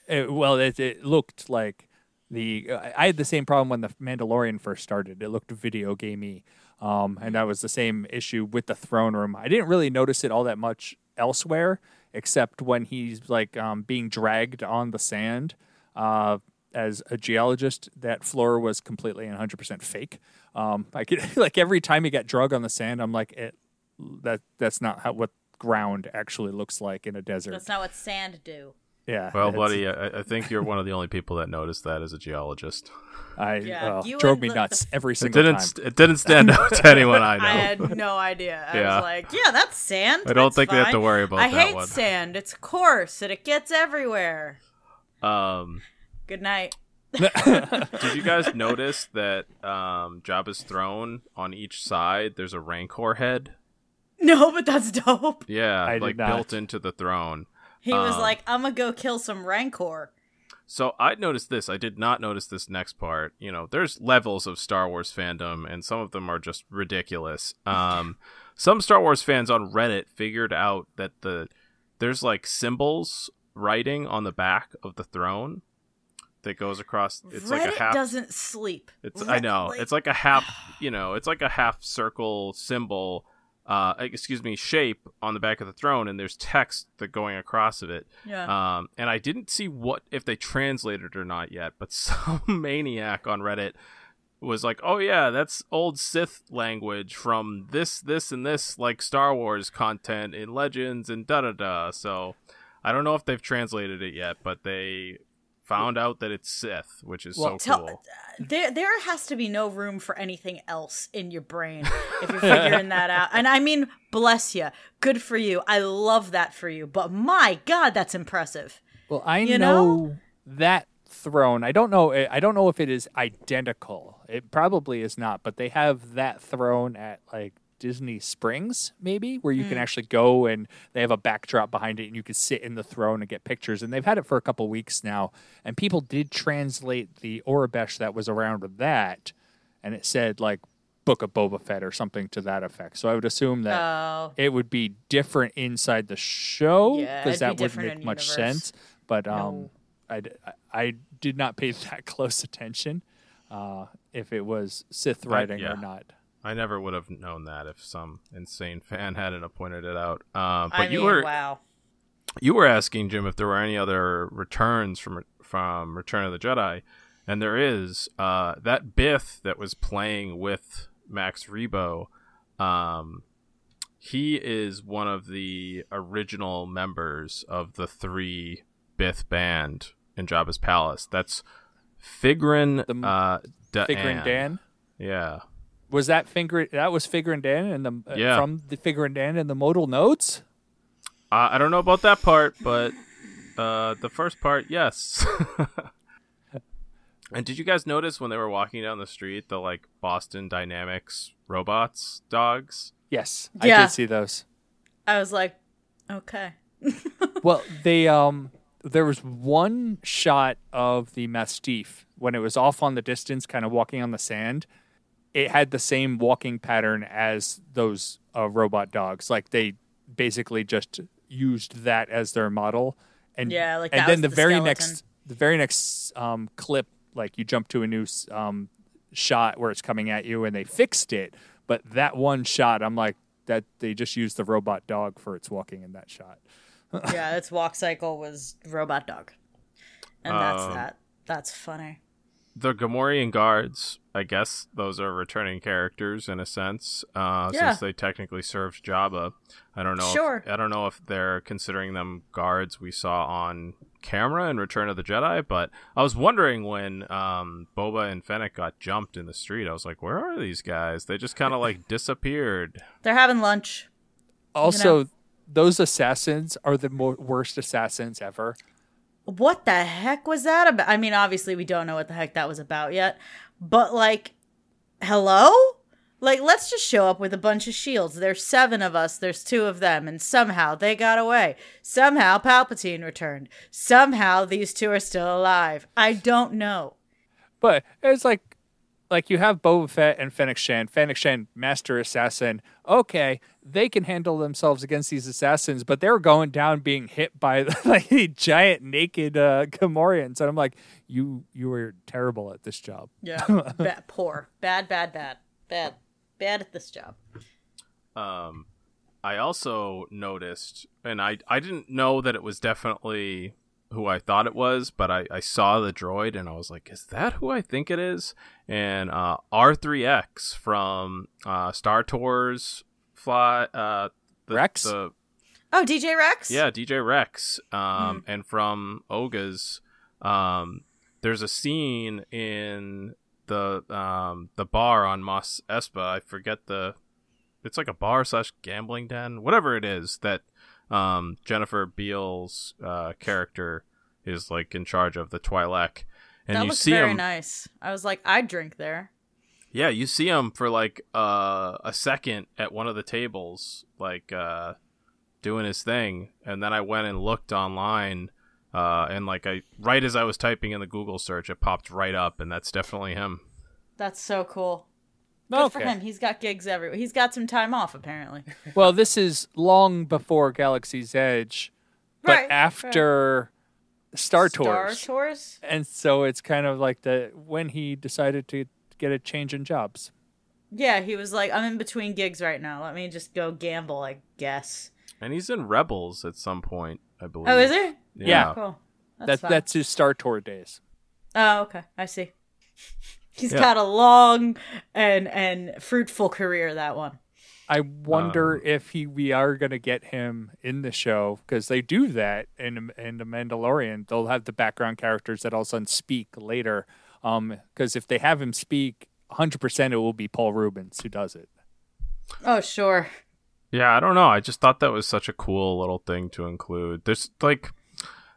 It looked like I had the same problem when the Mandalorian first started. It looked video gamey. And that was the same issue with the throne room. I didn't really notice it all that much elsewhere, except when he's like being dragged on the sand. As a geologist, that floor was completely and 100% fake. Like every time he got drug on the sand, I'm like, that's not what ground actually looks like in a desert. That's not what sand do. Yeah. Well, buddy, I think you're one of the only people that noticed that as a geologist. Drove me nuts every single time. It didn't stand out to anyone I know. I had no idea. I was like, yeah, that's sand. I don't think fine. they have to worry about that one. I hate sand. It's coarse and it gets everywhere. Good night. Did you guys notice that Jabba's throne, on each side, there's a Rancor head? No, but that's dope. Yeah, built into the throne. He was like, I'm going to go kill some Rancor. So I noticed this. I did not notice this next part. There's levels of Star Wars fandom, and some of them are just ridiculous. Some Star Wars fans on Reddit figured out that there's like symbols writing on the back of the throne that goes across. It's Reddit like a half. Doesn't sleep. I know. It's like a half. It's like a half circle symbol. Shape on the back of the throne, and there's text that going across of it. Yeah. And I didn't see if they translated or not yet, but some maniac on Reddit was like, "Oh yeah, that's old Sith language from this, and this, like Star Wars content in Legends and da da da." So I don't know if they've translated it yet, but they found out that it's Sith, which is so cool. There has to be no room for anything else in your brain if you're figuring that out. And I mean, bless you. Good for you. I love that for you. But my God, that's impressive. Well, I know that throne. I don't know if it is identical. It probably is not, but they have that throne at like Disney Springs, maybe, where you can actually go and they have a backdrop behind it and you can sit in the throne and get pictures. And they've had it for a couple weeks now. And people did translate the Orabesh that was around with that. And it said like Book of Boba Fett or something to that effect. So I would assume that it would be different inside the show because that wouldn't make much sense. But I did not pay that close attention if it was Sith writing or not. I never would have known that if some insane fan hadn't pointed it out. Wow. You were asking, Jim, if there were any other returns from Return of the Jedi, and there is. That Bith that was playing with Max Rebo, he is one of the original members of the 3 Bith band in Jabba's palace. That's Figrin Figrin Dan? Yeah. Was that was Figrin Dan in the from the Figrin Dan in the modal notes? I don't know about that part, but the first part, yes. And did you guys notice when they were walking down the street, the like Boston Dynamics robots dogs? Yes, I did see those. I was like, okay. Well, they there was one shot of the Mastiff when it was off on the distance, kind of walking on the sand. It had the same walking pattern as those robot dogs. Like they basically just used that as their model. And like and that then was the very next clip, like you jump to a new shot where it's coming at you, and they fixed it. But that one shot, I'm like, that they just used the robot dog for its walking in that shot. Yeah, its walk cycle was robot dog, and that's that. That's funny. The Gamorrean guards, I guess those are returning characters in a sense, since they technically served Jabba. I don't know. I don't know if they're considering them guards we saw on camera in Return of the Jedi, but I was wondering when Boba and Fennec got jumped in the street. I was like, where are these guys? They just kind of like disappeared. They're having lunch. Also, those assassins are the worst assassins ever. What the heck was that about? I mean, obviously we don't know what the heck that was about yet, but like, hello? Like, let's just show up with a bunch of shields. There's 7 of us, there's 2 of them, and somehow they got away. Somehow Palpatine returned. Somehow these 2 are still alive. I don't know. But it's like you have Boba Fett and Fennec Shand. Fennec Shand, master assassin. Okay, they can handle themselves against these assassins, but they're going down being hit by like giant naked Gamorreans. And I'm like, you were terrible at this job. Yeah, poor. Bad at this job. I also noticed, and I didn't know that it was definitely who I thought it was, but I saw the droid and I was like, is that who I think it is? And R3X from Star Tours Rex? DJ Rex? Yeah, DJ Rex. And from Oga's, there's a scene in the bar on Mos Espa. I forget it's like a bar / gambling den, whatever it is that Jennifer Beals character is like in charge of the Twi'lek, and that you looks see very him. Nice. I was like, I'd drink there. Yeah, you see him for like a second at one of the tables, like doing his thing, and then I went and looked online, and like right as I was typing in the Google search, it popped right up, and that's definitely him. That's so cool. Good for him. He's got gigs everywhere. He's got some time off, apparently. Well, this is long before Galaxy's Edge, but after Star Tours. And so it's kind of like when he decided to get a change in jobs. Yeah, he was like, I'm in between gigs right now. Let me just go gamble, I guess. And he's in Rebels at some point, I believe. Oh, is he? Yeah. Cool. That's his Star Tour days. Oh, okay. I see. He's got a long and fruitful career, that one. I wonder if we are going to get him in the show, because they do that in The Mandalorian. They'll have the background characters that all of a sudden speak later. Because if they have him speak, 100% it will be Paul Rubens who does it. Oh, sure. Yeah, I don't know. I just thought that was such a cool little thing to include. There's like,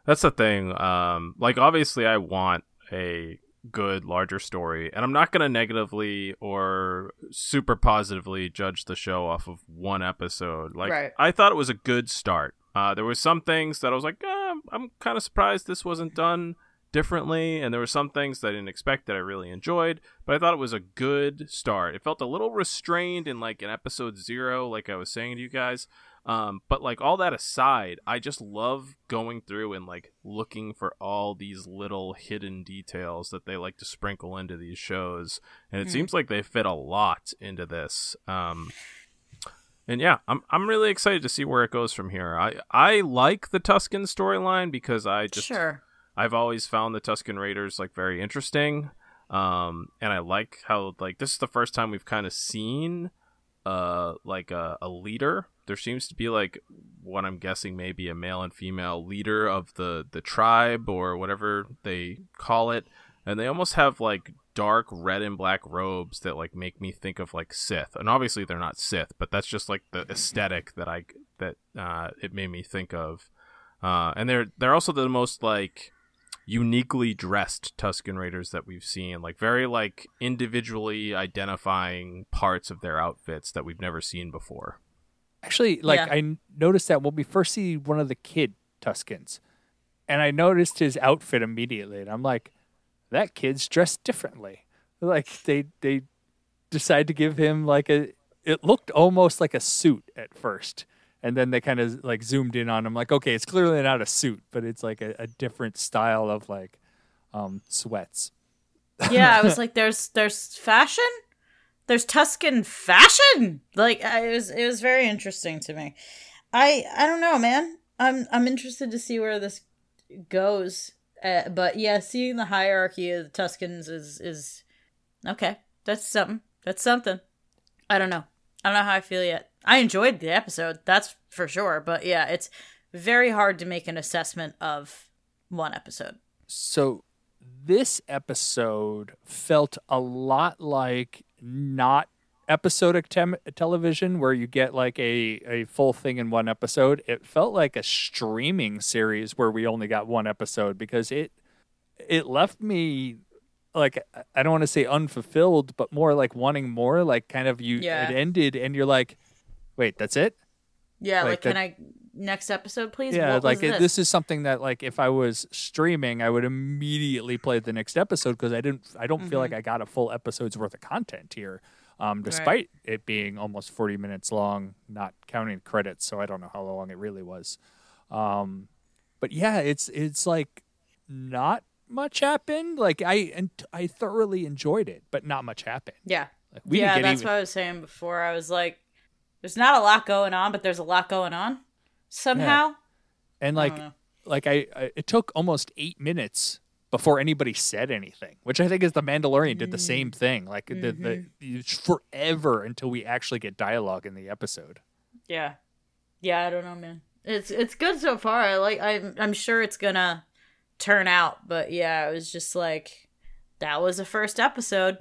that's the thing. Like, obviously I want a good, larger story. And I'm not going to negatively or super positively judge the show off of one episode. Like, Right. I thought it was a good start. There were some things that I was like, I'm kind of surprised this wasn't done differently. And there were some things that I didn't expect that I really enjoyed. But I thought it was a good start. It felt a little restrained in like in episode 0, like I was saying to you guys. But like all that aside, I just love going through and like looking for all these little hidden details that they like to sprinkle into these shows. And it seems like they fit a lot into this. And yeah, I'm really excited to see where it goes from here. I like the Tusken storyline because I've always found the Tusken Raiders like very interesting. And I like how like this is the first time we've kind of seen like a leader. There seems to be like what I'm guessing maybe a male and female leader of the tribe or whatever they call it. And they almost have like dark red and black robes that like make me think of like Sith. And obviously they're not Sith, but that's just like the aesthetic that it made me think of. And they're also the most like uniquely dressed Tusken Raiders that we've seen, like very like individually identifying parts of their outfits that we've never seen before. Actually, like I noticed that when we first see one of the kid Tuskens, and I noticed his outfit immediately, and I'm like, that kid's dressed differently. Like they decide to give him like it looked almost like a suit at first. And then they kind of like zoomed in on him like, okay, it's clearly not a suit, but it's like a different style of like sweats. Yeah, I was like, there's fashion? There's Tusken fashion? Like it was very interesting to me. I don't know, man. I'm interested to see where this goes. But yeah, seeing the hierarchy of the Tuskens is okay. That's something. I don't know how I feel yet. I enjoyed the episode, that's for sure. But yeah, it's very hard to make an assessment of one episode. So this episode felt a lot like not episodic television where you get like a full thing in one episode. It felt like a streaming series where we only got one episode because it left me like, I don't want to say unfulfilled, but more like wanting more, like kind of it ended and you're like, wait, that's it? Yeah, like can I next episode, please? Yeah, what like was this is something that like if I was streaming, I would immediately play the next episode because I don't feel like I got a full episode's worth of content here. Despite it being almost 40 minutes long, not counting credits, so I don't know how long it really was. But yeah, it's like not much happened. Like I thoroughly enjoyed it, but not much happened. Yeah. Like, that's what I was saying before. I was like, there's not a lot going on, but there's a lot going on somehow. Yeah. And it took almost 8 minutes before anybody said anything, which I think is the Mandalorian did the same thing. Like forever until we actually get dialogue in the episode. Yeah. Yeah, I don't know, man. It's good so far. I'm sure it's gonna turn out, but yeah, it was just like that was the first episode.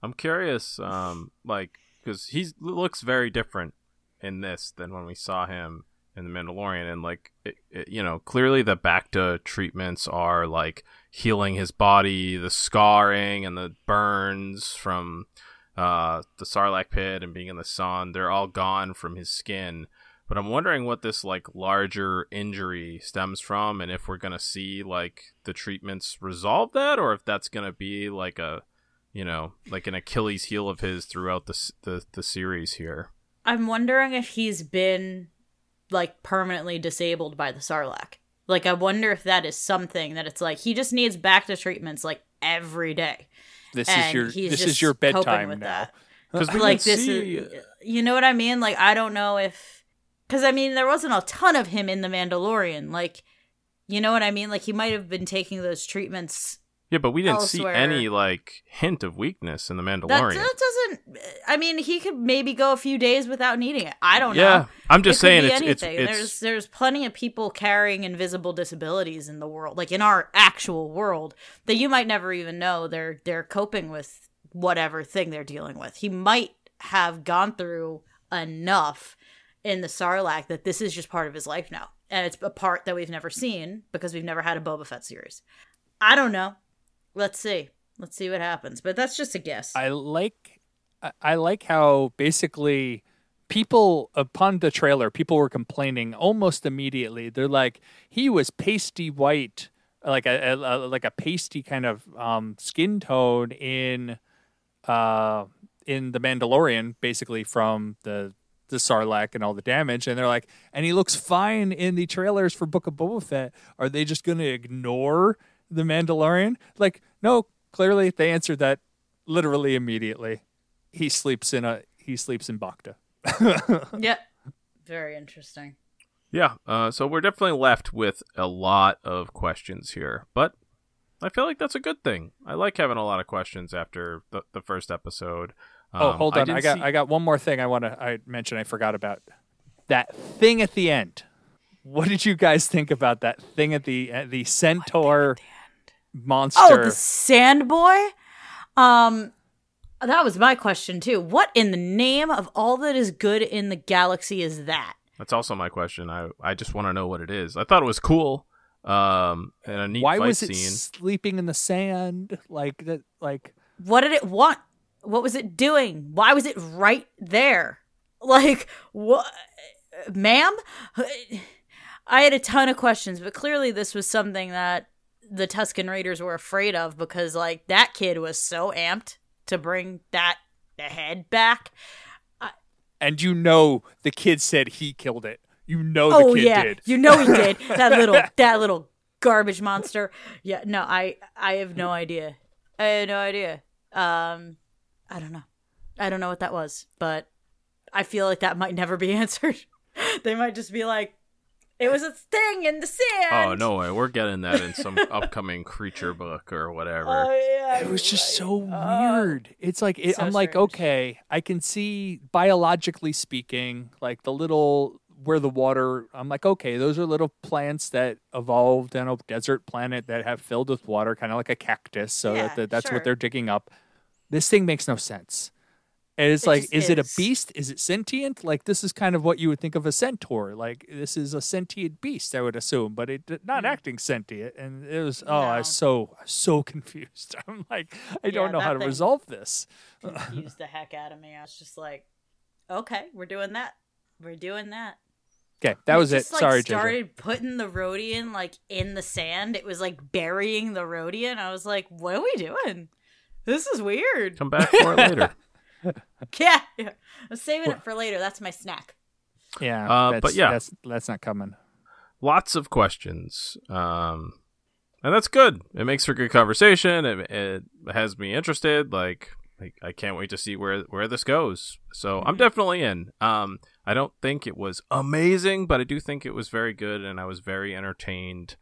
I'm curious, because he looks very different in this than when we saw him in The Mandalorian, and like clearly the Bacta treatments are like healing his body, the scarring and the burns from the Sarlacc pit and being in the sun, they're all gone from his skin. But I'm wondering what this like larger injury stems from, and if we're gonna see like the treatments resolve that, or if that's gonna be like a like an Achilles heel of his throughout the series here. I'm wondering if he's been like permanently disabled by the Sarlacc. Like I wonder if that is something that it's like he just needs Bacta treatments like every day. This is your bedtime with now. Because like this is, you know what I mean? Like I don't know if, because I mean there wasn't a ton of him in The Mandalorian. Like, you know what I mean? Like he might have been taking those treatments. Yeah, but we didn't elsewhere. see any like hint of weakness in The Mandalorian. That doesn't. I mean, he could maybe go a few days without needing it. I don't know. Yeah, I'm just saying it's there's plenty of people carrying invisible disabilities in the world, like in our actual world, that you might never even know they're coping with whatever thing they're dealing with. He might have gone through enough in the Sarlacc that this is just part of his life now, and it's a part that we've never seen because we've never had a Boba Fett series. I don't know. Let's see. Let's see what happens. But that's just a guess. I like how basically people upon the trailer, people were complaining almost immediately. They're like, he was pasty white, like a pasty kind of skin tone in The Mandalorian, basically from the Sarlacc and all the damage, and they're like, and he looks fine in the trailers for Book of Boba Fett. Are they just going to ignore the Mandalorian? Like, no, clearly they answered that literally immediately. He sleeps in Bacta. Yep. Very interesting. Yeah, so we're definitely left with a lot of questions here, but I feel like that's a good thing. I like having a lot of questions after the first episode. Hold on. I got one more thing I mentioned. I forgot about that thing at the end. What did you guys think about that thing at the centaur monster? Oh, the sand boy? That was my question too. What in the name of all that is good in the galaxy is that? That's also my question. I just want to know what it is. I thought it was cool. And a neat Why fight was it scene. sleeping in the sand like that? Like, What did it want? What was it doing? Why was it right there? Like, what, ma'am? I had a ton of questions, but clearly this was something that the Tusken Raiders were afraid of because, like, that kid was so amped to bring the head back. and the kid said he killed it. The kid did. You know he did. That little garbage monster. Yeah, no, I have no idea. I had no idea. I don't know. I don't know what that was, but I feel like that might never be answered. They might just be like, it was a thing in the sand. Oh, no way. We're getting that in some upcoming creature book or whatever. Oh, yeah. It was just so weird. It's like, I'm like, strange. okay, I can see biologically speaking, like the little, where the water, I'm like, okay, those are little plants that evolved on a desert planet that have filled with water, kind of like a cactus. So Yeah, that's sure. what they're digging up. This thing makes no sense. And it's It like, just is it a is. beast? Is it sentient? Like, this is kind of what you would think of a centaur. Like, this is a sentient beast, I would assume, but not acting sentient. And it was, I was so confused. I'm like, I don't know that how to thing- resolve this. Confused the heck out of me. I was just like, okay, we're doing that. We're doing that. Okay, that was it. Just, like, Sorry, JJ. started putting the Rhodian, like, in the sand. It was like burying the Rhodian. I was like, what are we doing? This is weird. Come back for it later. Yeah. I'm saving it for later. That's my snack. Yeah, but yeah. that's not coming. Lots of questions. And that's good. It makes for good conversation. It has me interested. Like I can't wait to see where this goes. So I'm definitely in. I don't think it was amazing, but I do think it was very good, and I was very entertained.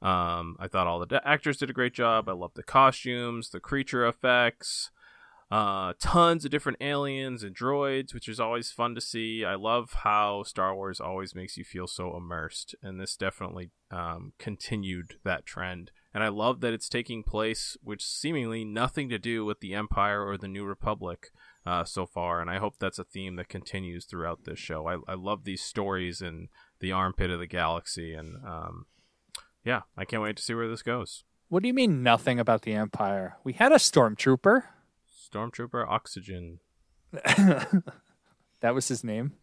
I thought all the actors did a great job. I loved the costumes, the creature effects, tons of different aliens and droids, which is always fun to see. I love how Star Wars always makes you feel so immersed, and this definitely continued that trend. And I love that it's taking place with seemingly nothing to do with the Empire or the New Republic so far, and I hope that's a theme that continues throughout this show. I love these stories in the armpit of the galaxy, and yeah, I can't wait to see where this goes. What do you mean nothing about the Empire? We had a stormtrooper. Stormtrooper Oxygen. That was his name?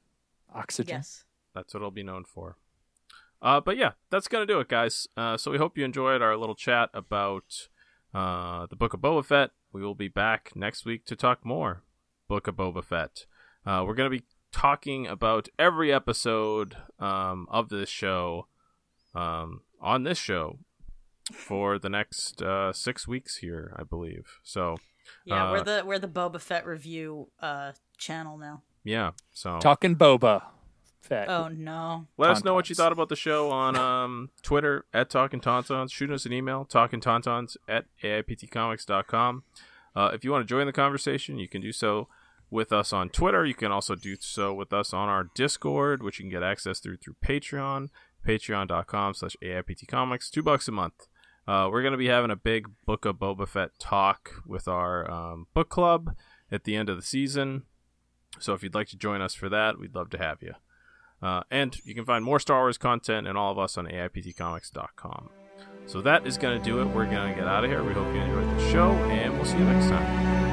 Oxygen? Yes. That's what it'll be known for. But yeah, that's going to do it, guys. So we hope you enjoyed our little chat about the Book of Boba Fett. We will be back next week to talk more Book of Boba Fett. We're going to be talking about every episode of this show on this show for the next 6 weeks here, I believe. So Yeah, we're the Boba Fett review channel now. yeah, so Talkin Boba Fett. Oh no. let us know what you Tauntauns. thought about the show on Twitter at Talkin Tauntauns. Shoot us an email, talkintauntauns@aiptcomics.com. If you want to join the conversation, you can do so with us on Twitter. You can also do so with us on our Discord, which you can get access through Patreon, patreon.com/aiptcomics, $2 a month. We're going to be having a big Book of Boba Fett talk with our book club at the end of the season. So if you'd like to join us for that, we'd love to have you. And you can find more Star Wars content and all of us on aiptcomics.com. So that is going to do it. We're going to get out of here. We hope you enjoyed the show, and we'll see you next time.